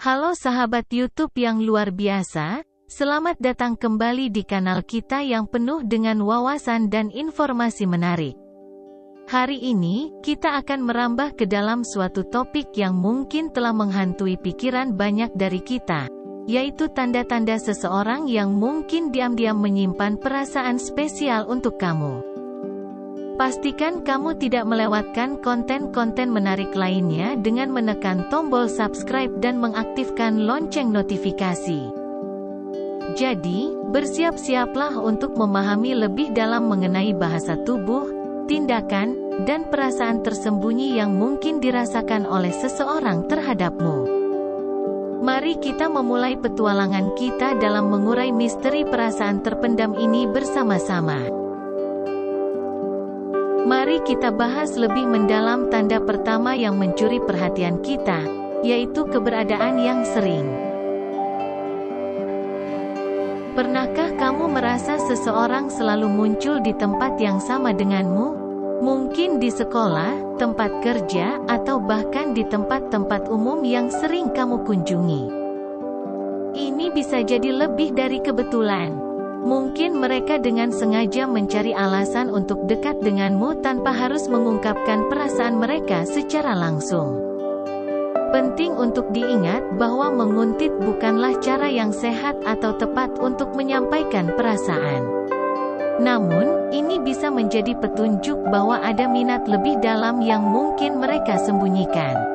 Halo sahabat YouTube yang luar biasa, selamat datang kembali di kanal kita yang penuh dengan wawasan dan informasi menarik. Hari ini, kita akan merambah ke dalam suatu topik yang mungkin telah menghantui pikiran banyak dari kita, yaitu tanda-tanda seseorang yang mungkin diam-diam menyimpan perasaan spesial untuk kamu. Pastikan kamu tidak melewatkan konten-konten menarik lainnya dengan menekan tombol subscribe dan mengaktifkan lonceng notifikasi. Jadi, bersiap-siaplah untuk memahami lebih dalam mengenai bahasa tubuh, tindakan, dan perasaan tersembunyi yang mungkin dirasakan oleh seseorang terhadapmu. Mari kita memulai petualangan kita dalam mengurai misteri perasaan terpendam ini bersama-sama. Mari kita bahas lebih mendalam tanda pertama yang mencuri perhatian kita, yaitu keberadaan yang sering. Pernahkah kamu merasa seseorang selalu muncul di tempat yang sama denganmu? Mungkin di sekolah, tempat kerja, atau bahkan di tempat-tempat umum yang sering kamu kunjungi. Ini bisa jadi lebih dari kebetulan. Mungkin mereka dengan sengaja mencari alasan untuk dekat denganmu tanpa harus mengungkapkan perasaan mereka secara langsung. Penting untuk diingat bahwa menguntit bukanlah cara yang sehat atau tepat untuk menyampaikan perasaan. Namun, ini bisa menjadi petunjuk bahwa ada minat lebih dalam yang mungkin mereka sembunyikan.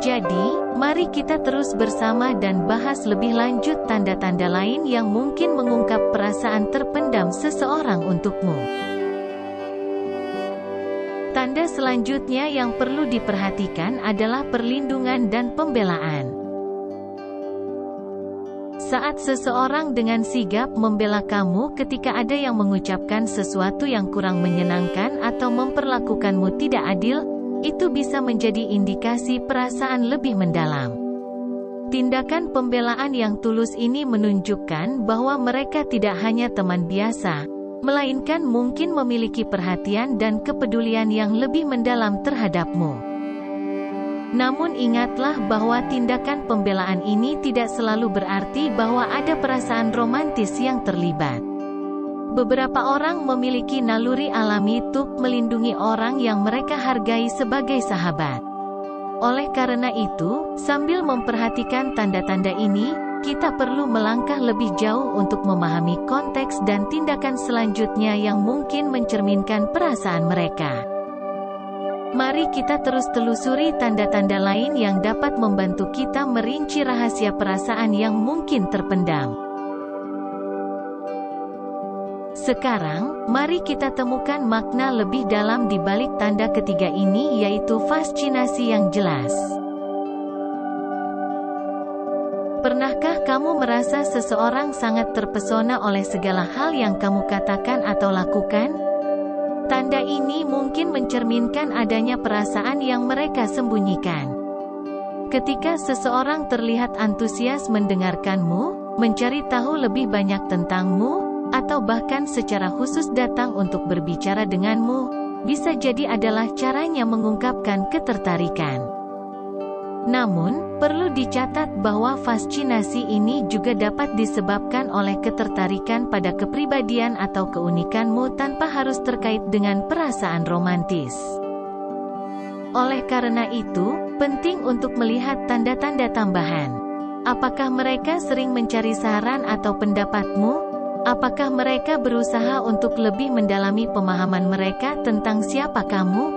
Jadi, mari kita terus bersama dan bahas lebih lanjut tanda-tanda lain yang mungkin mengungkap perasaan terpendam seseorang untukmu. Tanda selanjutnya yang perlu diperhatikan adalah perlindungan dan pembelaan. Saat seseorang dengan sigap membela kamu ketika ada yang mengucapkan sesuatu yang kurang menyenangkan atau memperlakukanmu tidak adil, itu bisa menjadi indikasi perasaan lebih mendalam. Tindakan pembelaan yang tulus ini menunjukkan bahwa mereka tidak hanya teman biasa, melainkan mungkin memiliki perhatian dan kepedulian yang lebih mendalam terhadapmu. Namun ingatlah bahwa tindakan pembelaan ini tidak selalu berarti bahwa ada perasaan romantis yang terlibat. Beberapa orang memiliki naluri alami untuk melindungi orang yang mereka hargai sebagai sahabat. Oleh karena itu, sambil memperhatikan tanda-tanda ini, kita perlu melangkah lebih jauh untuk memahami konteks dan tindakan selanjutnya yang mungkin mencerminkan perasaan mereka. Mari kita terus telusuri tanda-tanda lain yang dapat membantu kita merinci rahasia perasaan yang mungkin terpendam. Sekarang, mari kita temukan makna lebih dalam di balik tanda ketiga ini, yaitu fascinasi yang jelas. Pernahkah kamu merasa seseorang sangat terpesona oleh segala hal yang kamu katakan atau lakukan? Tanda ini mungkin mencerminkan adanya perasaan yang mereka sembunyikan. Ketika seseorang terlihat antusias mendengarkanmu, mencari tahu lebih banyak tentangmu, atau bahkan secara khusus datang untuk berbicara denganmu, bisa jadi adalah caranya mengungkapkan ketertarikan. Namun, perlu dicatat bahwa fascinasi ini juga dapat disebabkan oleh ketertarikan pada kepribadian atau keunikanmu tanpa harus terkait dengan perasaan romantis. Oleh karena itu, penting untuk melihat tanda-tanda tambahan. Apakah mereka sering mencari saran atau pendapatmu? Apakah mereka berusaha untuk lebih mendalami pemahaman mereka tentang siapa kamu?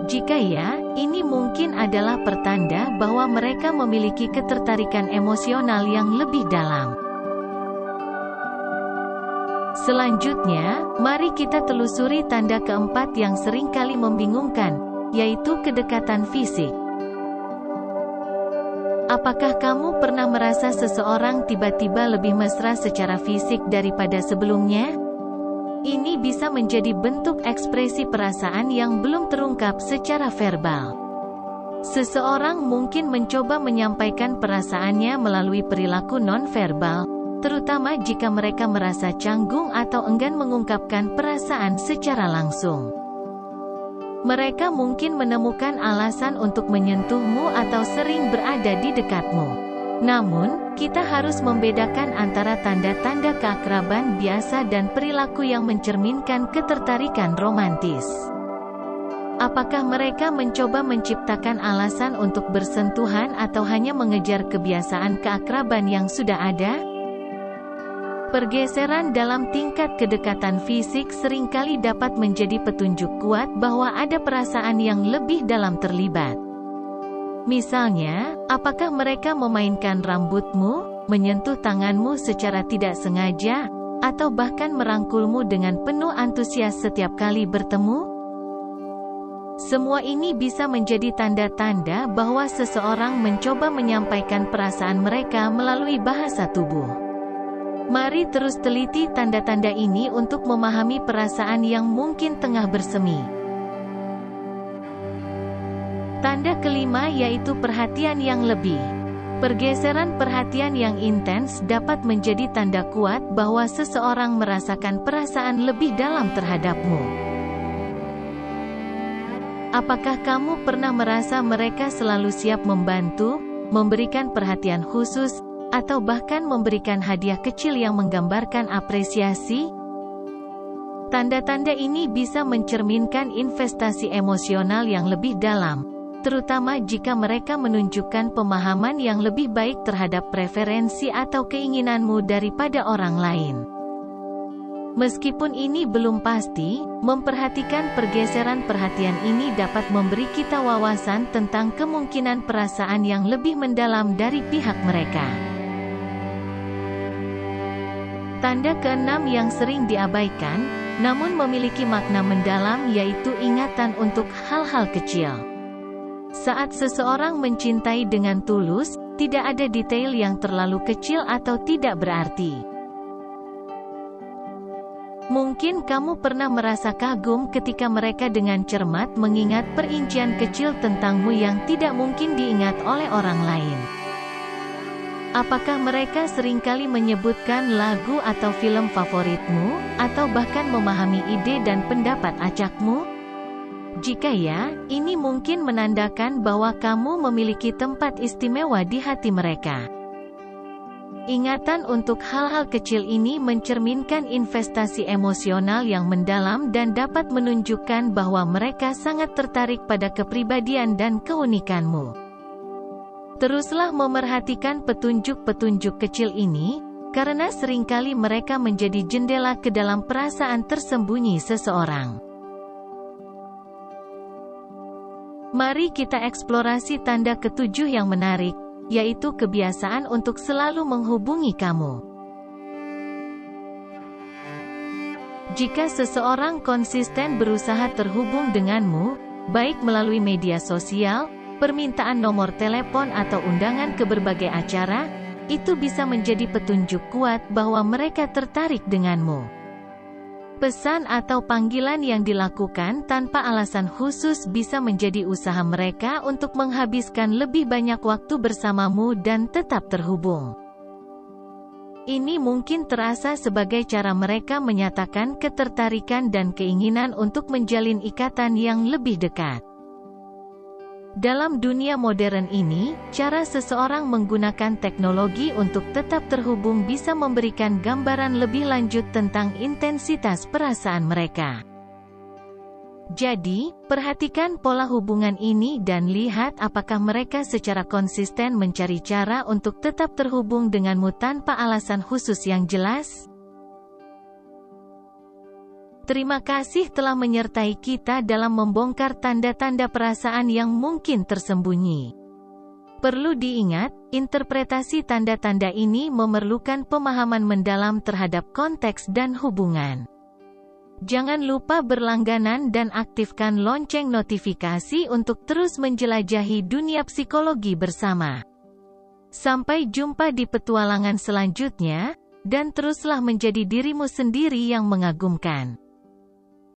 Jika ya, ini mungkin adalah pertanda bahwa mereka memiliki ketertarikan emosional yang lebih dalam. Selanjutnya, mari kita telusuri tanda keempat yang seringkali membingungkan, yaitu kedekatan fisik. Apakah kamu pernah merasa seseorang tiba-tiba lebih mesra secara fisik daripada sebelumnya? Ini bisa menjadi bentuk ekspresi perasaan yang belum terungkap secara verbal. Seseorang mungkin mencoba menyampaikan perasaannya melalui perilaku non-verbal, terutama jika mereka merasa canggung atau enggan mengungkapkan perasaan secara langsung. Mereka mungkin menemukan alasan untuk menyentuhmu atau sering berada di dekatmu. Namun, kita harus membedakan antara tanda-tanda keakraban biasa dan perilaku yang mencerminkan ketertarikan romantis. Apakah mereka mencoba menciptakan alasan untuk bersentuhan atau hanya mengejar kebiasaan keakraban yang sudah ada? Pergeseran dalam tingkat kedekatan fisik seringkali dapat menjadi petunjuk kuat bahwa ada perasaan yang lebih dalam terlibat. Misalnya, apakah mereka memainkan rambutmu, menyentuh tanganmu secara tidak sengaja, atau bahkan merangkulmu dengan penuh antusias setiap kali bertemu? Semua ini bisa menjadi tanda-tanda bahwa seseorang mencoba menyampaikan perasaan mereka melalui bahasa tubuh. Mari terus teliti tanda-tanda ini untuk memahami perasaan yang mungkin tengah bersemi. Tanda kelima yaitu perhatian yang lebih. Pergeseran perhatian yang intens dapat menjadi tanda kuat bahwa seseorang merasakan perasaan lebih dalam terhadapmu. Apakah kamu pernah merasa mereka selalu siap membantu, memberikan perhatian khusus, atau bahkan memberikan hadiah kecil yang menggambarkan apresiasi? Tanda-tanda ini bisa mencerminkan investasi emosional yang lebih dalam, terutama jika mereka menunjukkan pemahaman yang lebih baik terhadap preferensi atau keinginanmu daripada orang lain. Meskipun ini belum pasti, memperhatikan pergeseran perhatian ini dapat memberi kita wawasan tentang kemungkinan perasaan yang lebih mendalam dari pihak mereka. Tanda keenam yang sering diabaikan, namun memiliki makna mendalam yaitu ingatan untuk hal-hal kecil. Saat seseorang mencintai dengan tulus, tidak ada detail yang terlalu kecil atau tidak berarti. Mungkin kamu pernah merasa kagum ketika mereka dengan cermat mengingat perincian kecil tentangmu yang tidak mungkin diingat oleh orang lain. Apakah mereka seringkali menyebutkan lagu atau film favoritmu, atau bahkan memahami ide dan pendapat acakmu? Jika ya, ini mungkin menandakan bahwa kamu memiliki tempat istimewa di hati mereka. Ingatan untuk hal-hal kecil ini mencerminkan investasi emosional yang mendalam dan dapat menunjukkan bahwa mereka sangat tertarik pada kepribadian dan keunikanmu. Teruslah memerhatikan petunjuk-petunjuk kecil ini, karena seringkali mereka menjadi jendela ke dalam perasaan tersembunyi seseorang. Mari kita eksplorasi tanda ketujuh yang menarik, yaitu kebiasaan untuk selalu menghubungi kamu. Jika seseorang konsisten berusaha terhubung denganmu, baik melalui media sosial, permintaan nomor telepon atau undangan ke berbagai acara, itu bisa menjadi petunjuk kuat bahwa mereka tertarik denganmu. Pesan atau panggilan yang dilakukan tanpa alasan khusus bisa menjadi usaha mereka untuk menghabiskan lebih banyak waktu bersamamu dan tetap terhubung. Ini mungkin terasa sebagai cara mereka menyatakan ketertarikan dan keinginan untuk menjalin ikatan yang lebih dekat. Dalam dunia modern ini, cara seseorang menggunakan teknologi untuk tetap terhubung bisa memberikan gambaran lebih lanjut tentang intensitas perasaan mereka. Jadi, perhatikan pola hubungan ini dan lihat apakah mereka secara konsisten mencari cara untuk tetap terhubung denganmu tanpa alasan khusus yang jelas. Terima kasih telah menyertai kita dalam membongkar tanda-tanda perasaan yang mungkin tersembunyi. Perlu diingat, interpretasi tanda-tanda ini memerlukan pemahaman mendalam terhadap konteks dan hubungan. Jangan lupa berlangganan dan aktifkan lonceng notifikasi untuk terus menjelajahi dunia psikologi bersama. Sampai jumpa di petualangan selanjutnya, dan teruslah menjadi dirimu sendiri yang mengagumkan.